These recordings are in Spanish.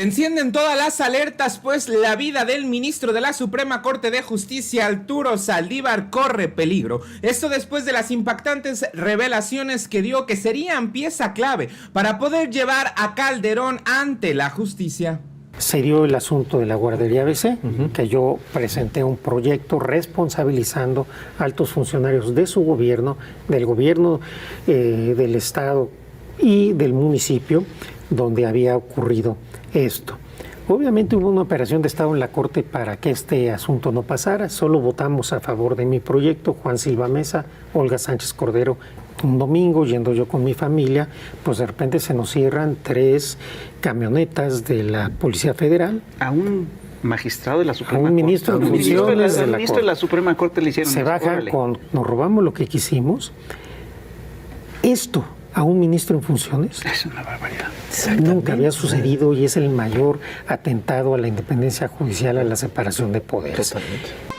Encienden todas las alertas, pues la vida del ministro de la Suprema Corte de Justicia, Arturo Saldívar, corre peligro. Esto después de las impactantes revelaciones que dio que serían pieza clave para poder llevar a Calderón ante la justicia. Se dio el asunto de la guardería ABC, que yo presenté un proyecto responsabilizando a altos funcionarios de su gobierno, del gobierno del estado y del municipio donde había ocurrido esto. Obviamente hubo una operación de Estado en la Corte para que este asunto no pasara. Solo votamos a favor de mi proyecto, Juan Silva Mesa, Olga Sánchez Cordero. Un domingo, yendo yo con mi familia, pues de repente se nos cierran 3 camionetas de la Policía Federal. A un magistrado de la Suprema Corte. A un ministro de funciones de la ministro de la Suprema Corte le hicieron. Se baja con, nos robamos lo que quisimos. Esto a un ministro en funciones es una barbaridad. Nunca había sucedido y es el mayor atentado a la independencia judicial, a la separación de poderes. Totalmente.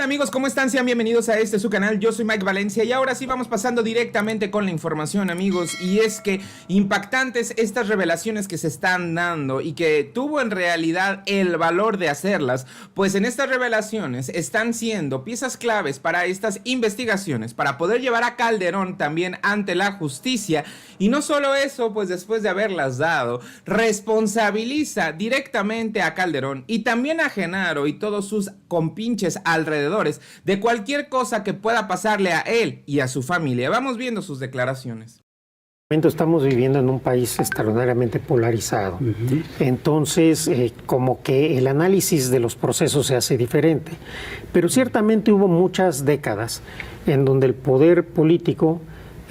Amigos, ¿cómo están? Sean bienvenidos a su canal. Yo soy Mike Valencia y ahora sí vamos pasando directamente con la información, amigos. Y es que impactantes estas revelaciones que se están dando y que tuvo en realidad el valor de hacerlas, pues en estas revelaciones están siendo piezas claves para estas investigaciones, para poder llevar a Calderón también ante la justicia. Y no solo eso, pues después de haberlas dado, responsabiliza directamente a Calderón y también a Genaro y todos sus compinches alrededor de cualquier cosa que pueda pasarle a él y a su familia. Vamos viendo sus declaraciones. Estamos viviendo en un país extraordinariamente polarizado. Entonces, como que el análisis de los procesos se hace diferente. Pero ciertamente hubo muchas décadas en donde el poder político,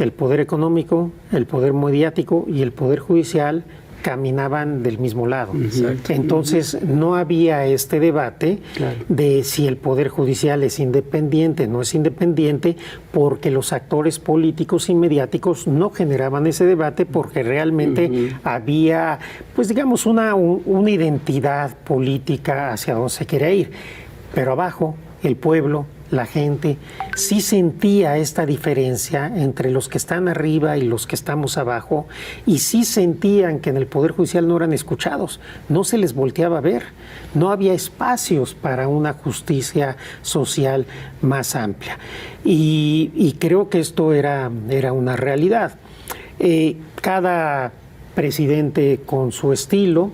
el poder económico, el poder mediático y el poder judicial caminaban del mismo lado. Exacto. Entonces no había este debate de si el Poder Judicial es independiente o no es independiente, porque los actores políticos y mediáticos no generaban ese debate porque realmente había, pues digamos, una identidad política hacia donde se quería ir. Pero abajo, el pueblo, la gente, sí sentía esta diferencia entre los que están arriba y los que estamos abajo, y sí sentían que en el Poder Judicial no eran escuchados, no se les volteaba a ver, no había espacios para una justicia social más amplia. Y creo que esto era una realidad. Cada presidente con su estilo,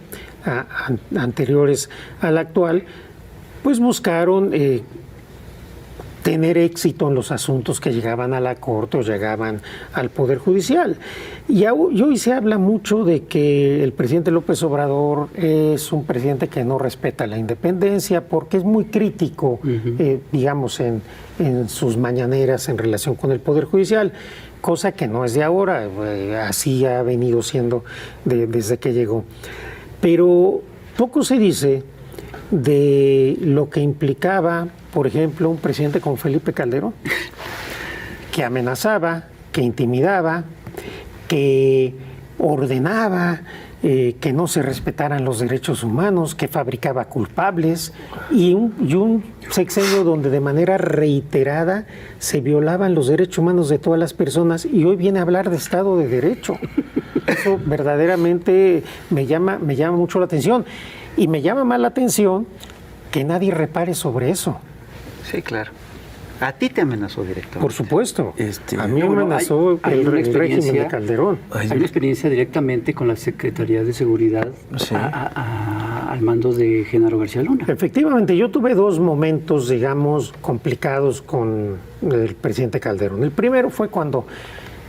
anteriores al actual, pues buscaron tener éxito en los asuntos que llegaban a la Corte o llegaban al Poder Judicial. Y hoy se habla mucho de que el presidente López Obrador es un presidente que no respeta la independencia porque es muy crítico, digamos, en sus mañaneras en relación con el Poder Judicial, cosa que no es de ahora, así ha venido siendo desde que llegó. Pero poco se dice de lo que implicaba, por ejemplo, un presidente como Felipe Calderón, que amenazaba, que intimidaba, que ordenaba que no se respetaran los derechos humanos, que fabricaba culpables, y un sexenio donde de manera reiterada se violaban los derechos humanos de todas las personas, y hoy viene a hablar de Estado de Derecho. Eso verdaderamente me llama mucho la atención. Y me llama más la atención que nadie repare sobre eso. Sí, claro. A ti te amenazó directamente. Por supuesto. A mí me amenazó el régimen de Calderón. Hay una experiencia directamente con la Secretaría de Seguridad al mando de Genaro García Luna. Efectivamente, yo tuve 2 momentos, digamos, complicados con el presidente Calderón. El primero fue cuando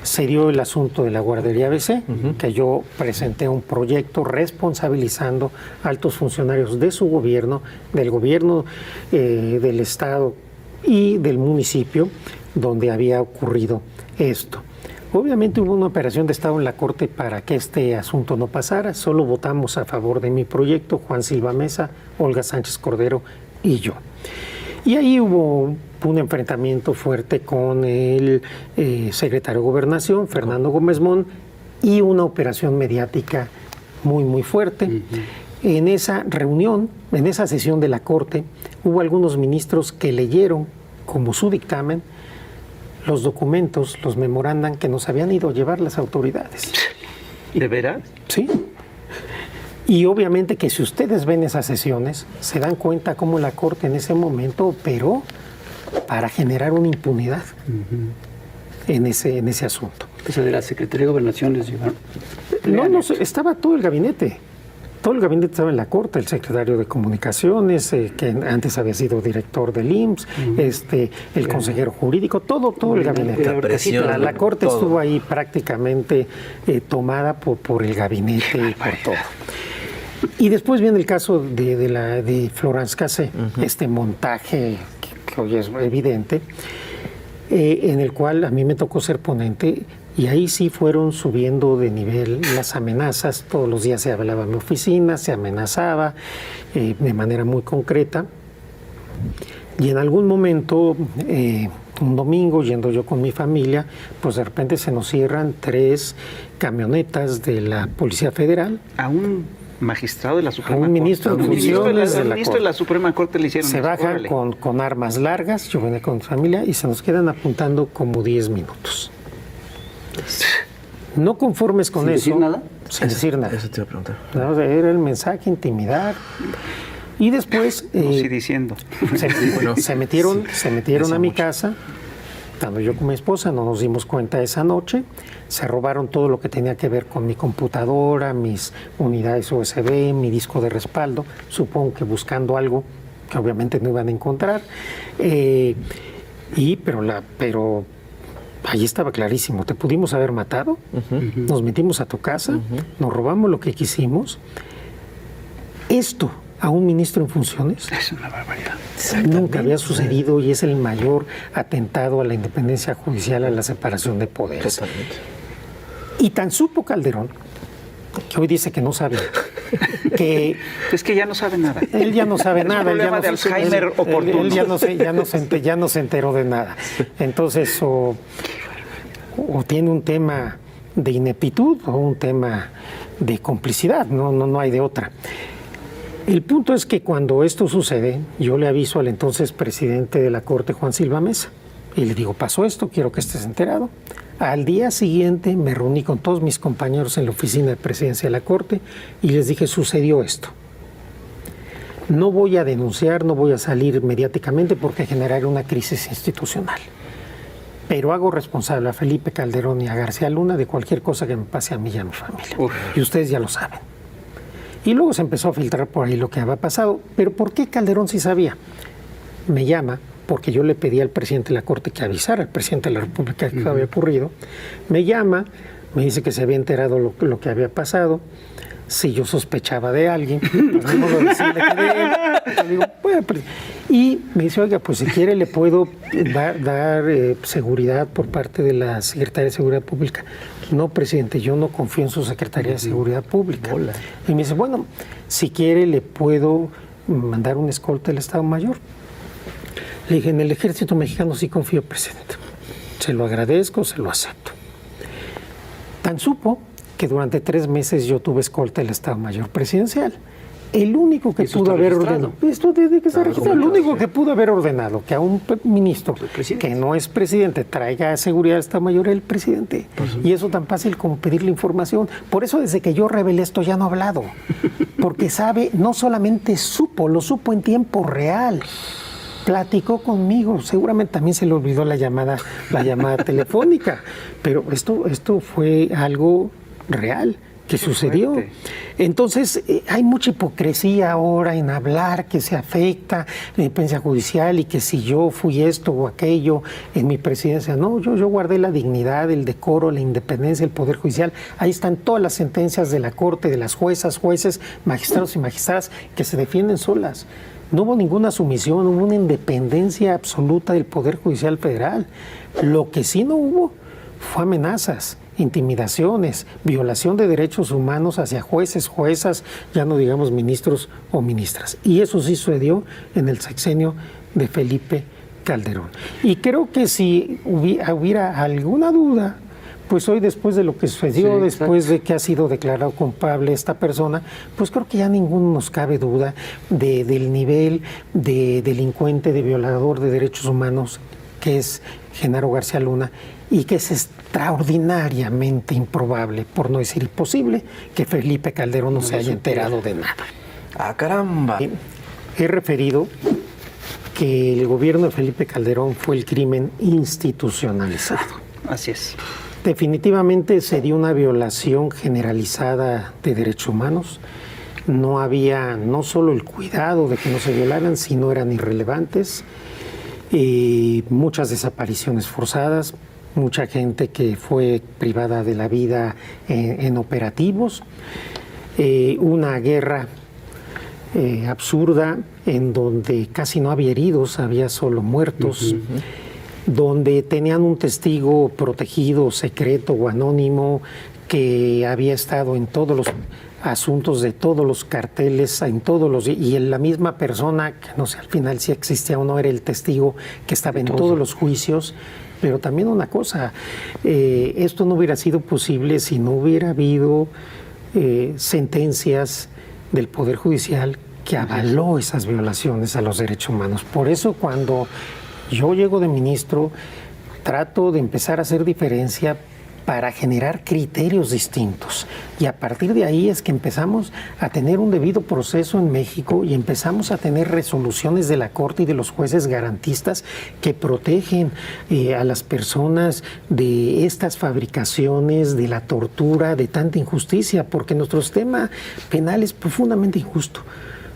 se dio el asunto de la guardería ABC, que yo presenté un proyecto responsabilizando a altos funcionarios de su gobierno, del gobierno del estado y del municipio donde había ocurrido esto. Obviamente hubo una operación de Estado en la Corte para que este asunto no pasara. Solo votamos a favor de mi proyecto, Juan Silva Mesa, Olga Sánchez Cordero y yo. Y ahí hubo un enfrentamiento fuerte con el secretario de Gobernación, Fernando Gómez Mon, y una operación mediática muy, muy fuerte. En esa reunión, en esa sesión de la Corte, hubo algunos ministros que leyeron como su dictamen los documentos, los memorandan que nos habían ido a llevar las autoridades. ¿De veras? Sí. Y obviamente que si ustedes ven esas sesiones, se dan cuenta cómo la Corte en ese momento operó para generar una impunidad en ese asunto. O sea, de la Secretaría de Gobernación les llevaron. No, estaba todo el gabinete. Todo el gabinete estaba en la Corte, el secretario de Comunicaciones, que antes había sido director del IMSS, el consejero jurídico, todo el gabinete. La Corte estuvo ahí prácticamente tomada por el gabinete y por todo. Y después viene el caso de Florence Cassé, este montaje que hoy es evidente, en el cual a mí me tocó ser ponente. Y ahí sí fueron subiendo de nivel las amenazas. Todos los días se hablaba en mi oficina, se amenazaba de manera muy concreta. Y en algún momento, un domingo, yendo yo con mi familia, pues de repente se nos cierran 3 camionetas de la Policía Federal. A un magistrado de la Suprema Corte. A un ministro de funciones de la Suprema Corte le hicieron. Se baja con armas largas, yo venía con mi familia, y se nos quedan apuntando como 10 minutos. No conformes con eso. ¿Sin decir nada? Sin decir nada. Eso te iba a preguntar. No, era el mensaje, intimidar. Y después sí, diciendo. se metieron a mi casa. Estando yo con mi esposa, no nos dimos cuenta esa noche. Se robaron todo lo que tenía que ver con mi computadora, mis unidades USB, mi disco de respaldo. Supongo que buscando algo que obviamente no iban a encontrar. Pero ahí estaba clarísimo, te pudimos haber matado, nos metimos a tu casa, nos robamos lo que quisimos. Esto a un ministro en funciones Es una barbaridad. nunca había sucedido y es el mayor atentado a la independencia judicial, a la separación de poderes. Totalmente. Y tan supo Calderón, que hoy dice que no sabe, que Es que ya no sabe nada. él ya no sabe nada. Un problema de Alzheimer oportuno. Él ya no se enteró de nada. Entonces, o tiene un tema de ineptitud o un tema de complicidad, no hay de otra. El punto es que cuando esto sucede, yo le aviso al entonces presidente de la Corte, Juan Silva Mesa, y le digo, pasó esto, quiero que estés enterado. Al día siguiente me reuní con todos mis compañeros en la oficina de presidencia de la Corte y les dije, sucedió esto. No voy a denunciar, no voy a salir mediáticamente porque generaría una crisis institucional. Pero hago responsable a Felipe Calderón y a García Luna de cualquier cosa que me pase a mí y a mi familia. Y ustedes ya lo saben. Y luego se empezó a filtrar por ahí lo que había pasado. Pero ¿por qué Calderón sí sabía? Me llama porque yo le pedí al presidente de la Corte que avisara al presidente de la República que había ocurrido. Me llama, me dice que se había enterado lo que había pasado. Si yo sospechaba de alguien, pues no modo de decirle que de él. Yo digo, y me dice, oiga, pues si quiere le puedo dar seguridad por parte de la Secretaría de Seguridad Pública. No, presidente, yo no confío en su Secretaría de Seguridad Pública. Hola. Y me dice, bueno, si quiere le puedo mandar un escolta del Estado Mayor. Le dije, en el Ejército Mexicano sí confío, presidente. Se lo agradezco, se lo acepto. Tan supo que durante 3 meses yo tuve escolta del Estado Mayor Presidencial. El único que pudo haber ordenado, esto desde que se registró, el único que pudo haber ordenado que a un ministro que no es presidente traiga seguridad del Estado Mayor es el presidente. Y eso tan fácil como pedirle información. Por eso desde que yo revelé esto ya no he hablado. Porque sabe, no solamente lo supo en tiempo real. Platicó conmigo, seguramente también se le olvidó la llamada telefónica, pero esto fue algo real que sucedió. Entonces, hay mucha hipocresía ahora en hablar que se afecta la independencia judicial y que si yo fui esto o aquello en mi presidencia. No, yo guardé la dignidad, el decoro, la independencia del Poder Judicial. Ahí están todas las sentencias de la Corte, de las juezas, jueces, magistrados y magistradas que se defienden solas. No hubo ninguna sumisión, hubo una independencia absoluta del Poder Judicial Federal. Lo que sí no hubo fue amenazas, intimidaciones, violación de derechos humanos hacia jueces, juezas, ya no digamos ministros o ministras. Y eso sí sucedió en el sexenio de Felipe Calderón. Y creo que si hubiera alguna duda, Pues hoy, después de lo que sucedió, Sí, después de que ha sido declarado culpable esta persona, pues creo que ya ninguno nos cabe duda del nivel de delincuente, de violador de derechos humanos que es Genaro García Luna, y que es extraordinariamente improbable, por no decir imposible, que Felipe Calderón no se haya enterado de nada. ¡Ah, caramba! He referido que el gobierno de Felipe Calderón fue el crimen institucionalizado. Así es. Definitivamente se dio una violación generalizada de derechos humanos. No había no solo el cuidado de que no se violaran, sino eran irrelevantes. Muchas desapariciones forzadas, mucha gente que fue privada de la vida en operativos. Una guerra absurda en donde casi no había heridos, había solo muertos. Donde tenían un testigo protegido, secreto o anónimo, que había estado en todos los asuntos de todos los carteles, y en la misma persona, que no sé al final si existía o no, era el testigo que estaba en todos los juicios. Pero también una cosa, esto no hubiera sido posible si no hubiera habido sentencias del Poder Judicial que avaló esas violaciones a los derechos humanos. Por eso cuando yo llego de ministro, trato de empezar a hacer diferencia para generar criterios distintos. Y a partir de ahí es que empezamos a tener un debido proceso en México y empezamos a tener resoluciones de la Corte y de los jueces garantistas que protegen a las personas de estas fabricaciones, de la tortura, de tanta injusticia, porque nuestro sistema penal es profundamente injusto.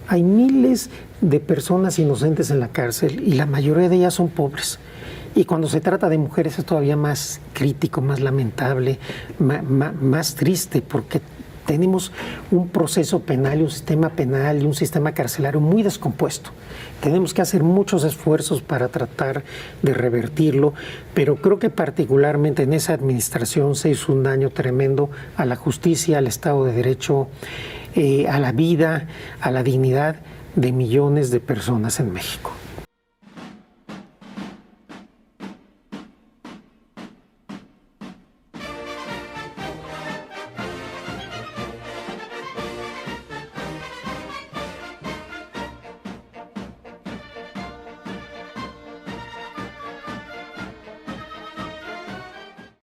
Hay miles de personas inocentes en la cárcel y la mayoría de ellas son pobres. Y cuando se trata de mujeres es todavía más crítico, más lamentable, más triste, porque tenemos un proceso penal y un sistema penal y un sistema carcelario muy descompuesto. Tenemos que hacer muchos esfuerzos para tratar de revertirlo, pero creo que particularmente en esa administración se hizo un daño tremendo a la justicia, al Estado de Derecho, a la vida, a la dignidad de millones de personas en México.